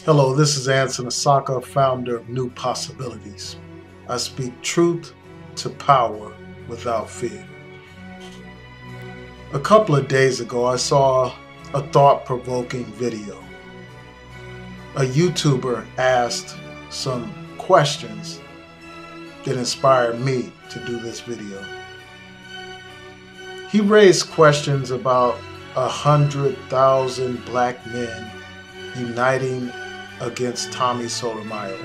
Hello, this is Anson Asaka, founder of New Possibilities. I speak truth to power without fear. A couple of days ago, I saw a thought-provoking video. A YouTuber asked some questions that inspired me to do this video. He raised questions about 100,000 black men uniting against Tommy Sotomayor.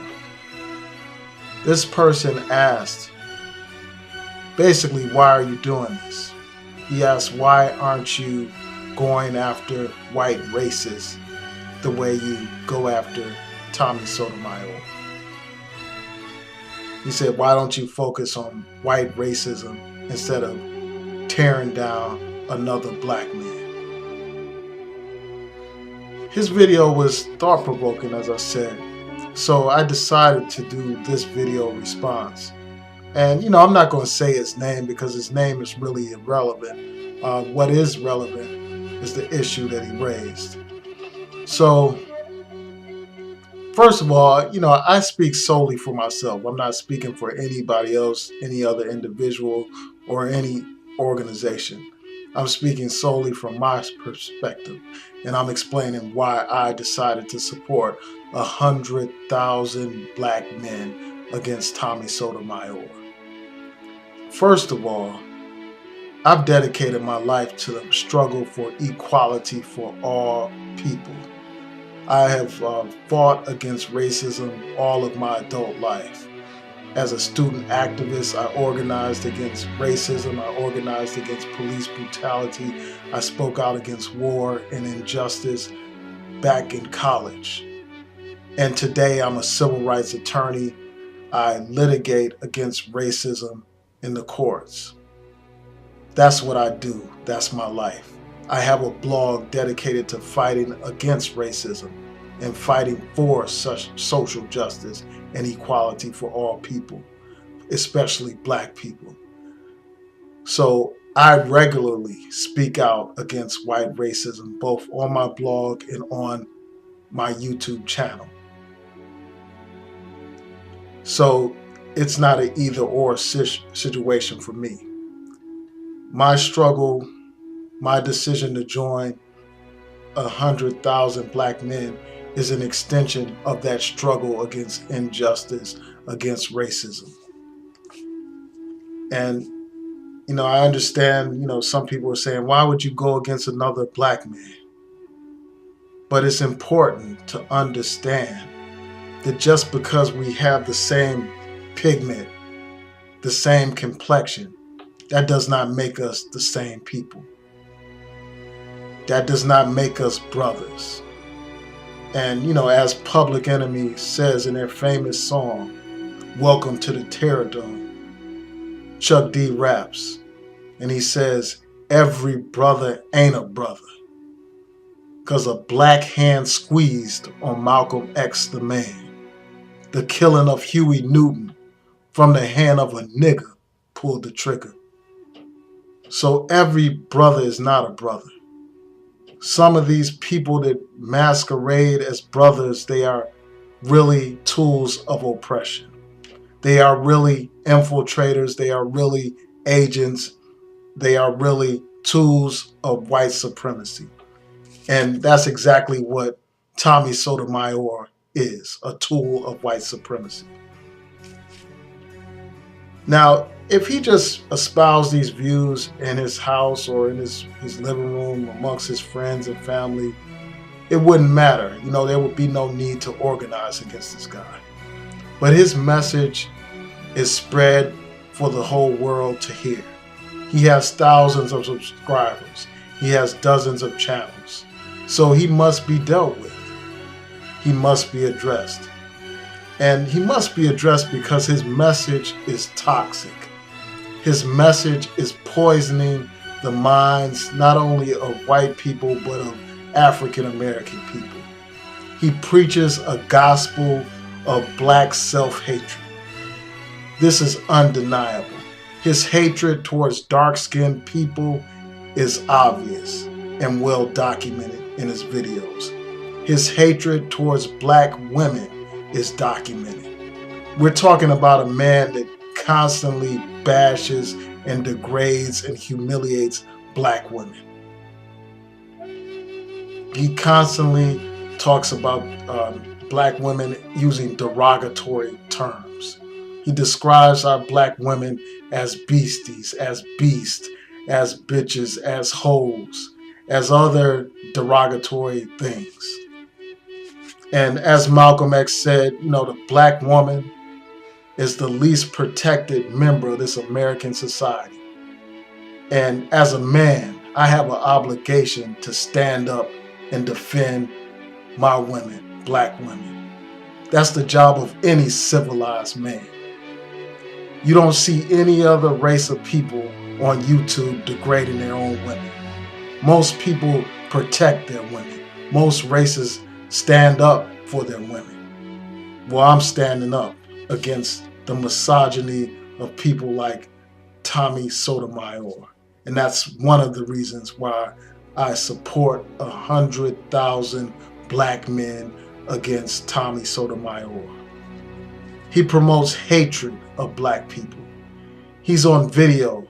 This person asked, basically, why are you doing this? He asked, why aren't you going after white racists the way you go after Tommy Sotomayor? He said, why don't you focus on white racism instead of tearing down another black man? His video was thought-provoking, as I said, so I decided to do this video response. And I'm not going to say his name because his name is really irrelevant. What is relevant is the issue that he raised. So, first of all, I speak solely for myself. I'm not speaking for anybody else, any other individual, or any organization. I'm speaking solely from my perspective, and I'm explaining why I decided to support 100,000 black men against Tommy Sotomayor. First of all, I've dedicated my life to the struggle for equality for all people. I have fought against racism all of my adult life. As a student activist, I organized against racism. I organized against police brutality. I spoke out against war and injustice back in college. And today I'm a civil rights attorney. I litigate against racism in the courts. That's what I do. That's my life. I have a blog dedicated to fighting against racism and fighting for such social justice and equality for all people, especially black people. So I regularly speak out against white racism, both on my blog and on my YouTube channel. So it's not an either or situation for me. My struggle, my decision to join 100,000 black men is an extension of that struggle against injustice, against racism. And, I understand, some people are saying, why would you go against another black man? But it's important to understand that just because we have the same pigment, the same complexion, that does not make us the same people. That does not make us brothers. And, as Public Enemy says in their famous song, Welcome to the Terror Dome, Chuck D raps, and he says, every brother ain't a brother, 'cause a black hand squeezed on Malcolm X the man. The killing of Huey Newton from the hand of a nigger pulled the trigger. So every brother is not a brother. Some of these people that masquerade as brothers, they are really tools of oppression. They are really infiltrators. They are really agents. They are really tools of white supremacy. And that's exactly what Tommy Sotomayor is, a tool of white supremacy. Now, if he just espoused these views in his house or in his living room amongst his friends and family, it wouldn't matter. There would be no need to organize against this guy. But his message is spread for the whole world to hear. He has thousands of subscribers. He has dozens of channels. So he must be dealt with. He must be addressed. And he must be addressed because his message is toxic. His message is poisoning the minds not only of white people, but of African American people. He preaches a gospel of black self-hatred. This is undeniable. His hatred towards dark-skinned people is obvious and well documented in his videos. His hatred towards black women is documented. We're talking about a man that constantly bashes and degrades and humiliates black women. He constantly talks about black women using derogatory terms. He describes our black women as beasties, as beasts, as bitches, as hoes, as other derogatory things. And as Malcolm X said, the black woman is the least protected member of this American society. And as a man, I have an obligation to stand up and defend my women, black women. That's the job of any civilized man. You don't see any other race of people on YouTube degrading their own women. Most people protect their women. Most races stand up for their women. Well, I'm standing up against the misogyny of people like Tommy Sotomayor. And that's one of the reasons why I support 100,000 black men against Tommy Sotomayor. He promotes hatred of black people. He's on video,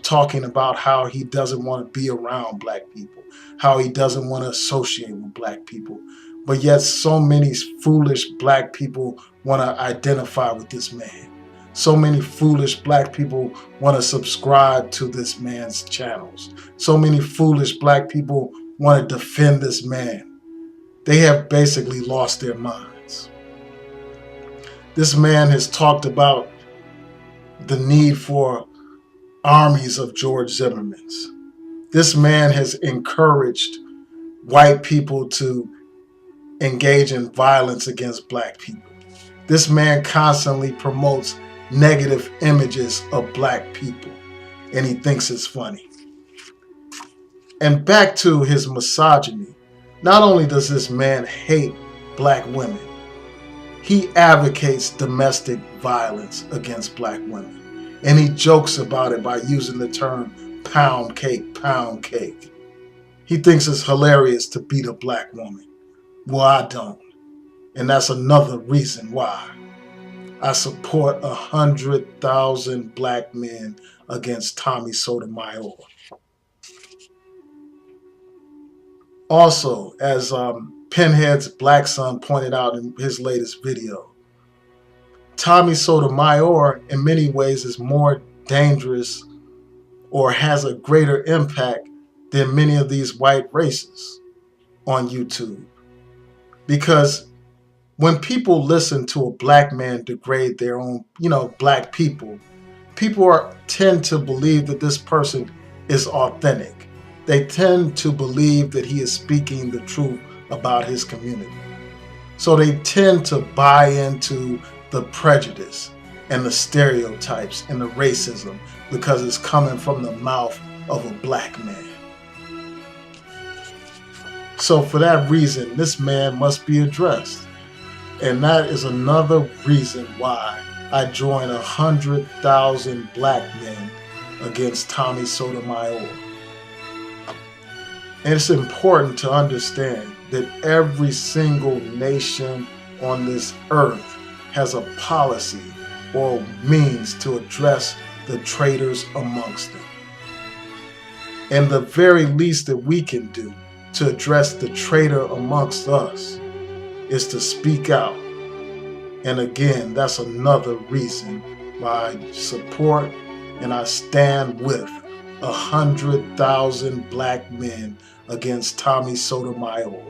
talking about how he doesn't want to be around black people, how he doesn't want to associate with black people. But yet so many foolish black people want to identify with this man. So many foolish black people want to subscribe to this man's channels. So many foolish black people want to defend this man. They have basically lost their minds. This man has talked about the need for armies of George Zimmermans. This man has encouraged white people to engage in violence against black people. This man constantly promotes negative images of black people, and he thinks it's funny. And back to his misogyny, not only does this man hate black women, he advocates domestic violence against black women. And he jokes about it by using the term pound cake, pound cake. He thinks it's hilarious to beat a black woman. Well, I don't. And that's another reason why I support 100,000 black men against Tommy Sotomayor. Also, as Pinhead's Black Son pointed out in his latest video, Tommy Sotomayor in many ways is more dangerous or has a greater impact than many of these white races on YouTube. Because when people listen to a black man degrade their own, black people, tend to believe that this person is authentic. They tend to believe that he is speaking the truth about his community. So they tend to buy into the prejudice and the stereotypes and the racism because it's coming from the mouth of a black man. So for that reason, this man must be addressed. And that is another reason why I join 100,000 black men against Tommy Sotomayor. And it's important to understand that every single nation on this earth has a policy or means to address the traitors amongst them. And the very least that we can do to address the traitor amongst us is to speak out. And again, that's another reason why I support and I stand with 100,000 black men against Tommy Sotomayor.